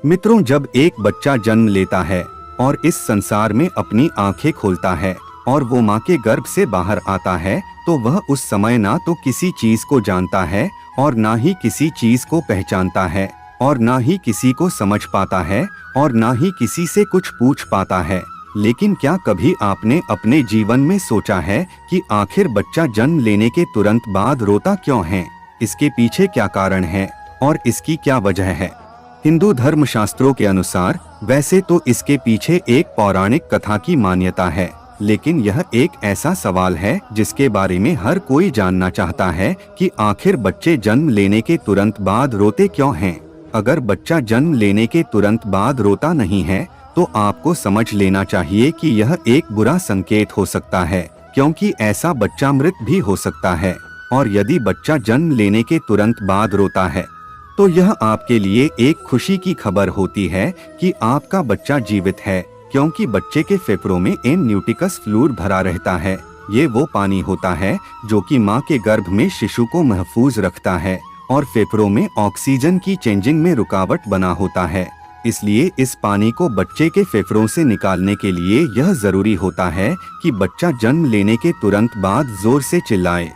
मित्रों, जब एक बच्चा जन्म लेता है और इस संसार में अपनी आंखें खोलता है और वो माँ के गर्भ से बाहर आता है, तो वह उस समय ना तो किसी चीज को जानता है और ना ही किसी चीज को पहचानता है और ना ही किसी को समझ पाता है और ना ही किसी से कुछ पूछ पाता है। लेकिन क्या कभी आपने अपने जीवन में सोचा है कि आखिर बच्चा जन्म लेने के तुरंत बाद रोता क्यों है? इसके पीछे क्या कारण है और इसकी क्या वजह है? हिंदू धर्म शास्त्रों के अनुसार वैसे तो इसके पीछे एक पौराणिक कथा की मान्यता है, लेकिन यह एक ऐसा सवाल है जिसके बारे में हर कोई जानना चाहता है कि आखिर बच्चे जन्म लेने के तुरंत बाद रोते क्यों हैं। अगर बच्चा जन्म लेने के तुरंत बाद रोता नहीं है तो आपको समझ लेना चाहिए कि यह एक बुरा संकेत हो सकता है, क्योंकि ऐसा बच्चा मृत भी हो सकता है। और यदि बच्चा जन्म लेने के तुरंत बाद रोता है तो यह आपके लिए एक खुशी की खबर होती है कि आपका बच्चा जीवित है, क्योंकि बच्चे के फेफड़ों में एमनियोटिकस फ्लूइड भरा रहता है। ये वो पानी होता है जो कि माँ के गर्भ में शिशु को महफूज रखता है और फेफड़ों में ऑक्सीजन की चेंजिंग में रुकावट बना होता है। इसलिए इस पानी को बच्चे के फेफड़ों से निकालने के लिए यह जरूरी होता है कि बच्चा जन्म लेने के तुरंत बाद जोर से चिल्लाए।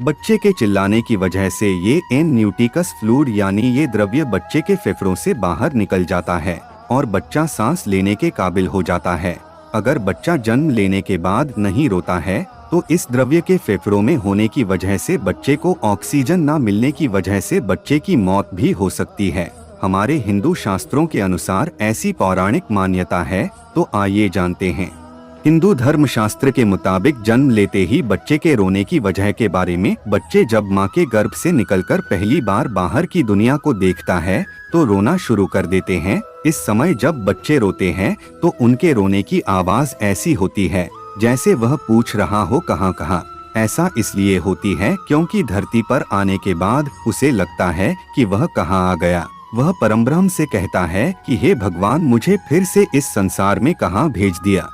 बच्चे के चिल्लाने की वजह से ये एमनियोटिकस फ्लूइड यानी ये द्रव्य बच्चे के फेफड़ों से बाहर निकल जाता है और बच्चा सांस लेने के काबिल हो जाता है। अगर बच्चा जन्म लेने के बाद नहीं रोता है तो इस द्रव्य के फेफड़ों में होने की वजह से बच्चे को ऑक्सीजन न मिलने की वजह से बच्चे की मौत भी हो सकती है। हमारे हिंदू शास्त्रों के अनुसार ऐसी पौराणिक मान्यता है, तो आइए जानते हैं। हिंदू धर्म शास्त्र के मुताबिक जन्म लेते ही बच्चे के रोने की वजह के बारे में। बच्चे जब माँ के गर्भ से निकलकर पहली बार बाहर की दुनिया को देखता है तो रोना शुरू कर देते हैं। इस समय जब बच्चे रोते हैं तो उनके रोने की आवाज ऐसी होती है जैसे वह पूछ रहा हो कहाँ कहाँ। ऐसा इसलिए होती है क्योंकि धरती पर आने के बाद उसे लगता है कि वह कहाँ आ गया। वह परमब्रह्म से कहता है कि हे भगवान, मुझे फिर से इस संसार में कहाँ भेज दिया।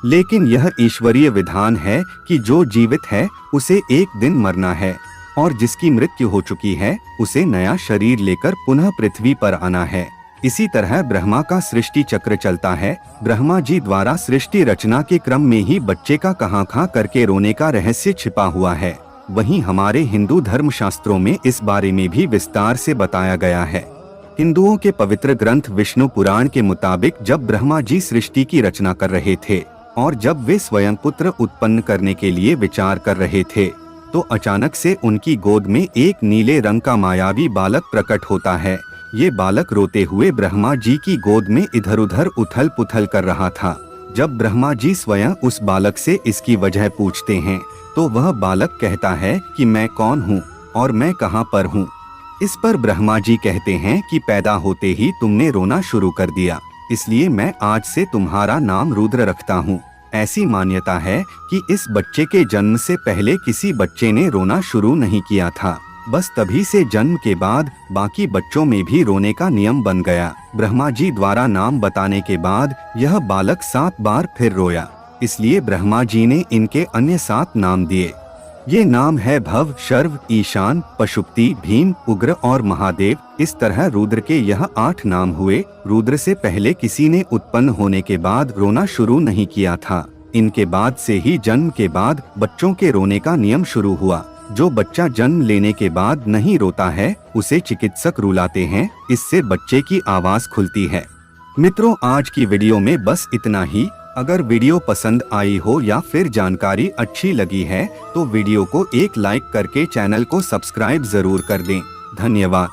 लेकिन यह ईश्वरीय विधान है कि जो जीवित है उसे एक दिन मरना है और जिसकी मृत्यु हो चुकी है उसे नया शरीर लेकर पुनः पृथ्वी पर आना है। इसी तरह ब्रह्मा का सृष्टि चक्र चलता है। ब्रह्मा जी द्वारा सृष्टि रचना के क्रम में ही बच्चे का कहाँ कहाँ करके रोने का रहस्य छिपा हुआ है। वहीं हमारे हिंदू धर्म शास्त्रों में इस बारे में भी विस्तार से बताया गया है। हिंदुओं के पवित्र ग्रंथ विष्णु पुराण के मुताबिक जब ब्रह्मा जी सृष्टि की रचना कर रहे थे और जब वे स्वयं पुत्र उत्पन्न करने के लिए विचार कर रहे थे तो अचानक से उनकी गोद में एक नीले रंग का मायावी बालक प्रकट होता है। ये बालक रोते हुए ब्रह्मा जी की गोद में इधर उधर उथल पुथल कर रहा था। जब ब्रह्मा जी स्वयं उस बालक से इसकी वजह पूछते हैं तो वह बालक कहता है कि मैं कौन हूँ और मैं कहाँ पर हूँ। इस पर ब्रह्मा जी कहते हैं कि पैदा होते ही तुमने रोना शुरू कर दिया, इसलिए मैं आज से तुम्हारा नाम रुद्र रखता हूँ। ऐसी मान्यता है कि इस बच्चे के जन्म से पहले किसी बच्चे ने रोना शुरू नहीं किया था। बस तभी से जन्म के बाद बाकी बच्चों में भी रोने का नियम बन गया। ब्रह्मा जी द्वारा नाम बताने के बाद यह बालक 7 बार फिर रोया, इसलिए ब्रह्मा जी ने इनके अन्य 7 नाम दिए। ये नाम है भव, शर्व, ईशान, पशुपति, भीम, उग्र और महादेव। इस तरह रुद्र के यह 8 नाम हुए। रुद्र से पहले किसी ने उत्पन्न होने के बाद रोना शुरू नहीं किया था। इनके बाद से ही जन्म के बाद बच्चों के रोने का नियम शुरू हुआ। जो बच्चा जन्म लेने के बाद नहीं रोता है उसे चिकित्सक रुलाते हैं, इससे बच्चे की आवाज खुलती है। मित्रों, आज की वीडियो में बस इतना ही। अगर वीडियो पसंद आई हो या फिर जानकारी अच्छी लगी है तो वीडियो को एक लाइक करके चैनल को सब्सक्राइब जरूर कर दें। धन्यवाद।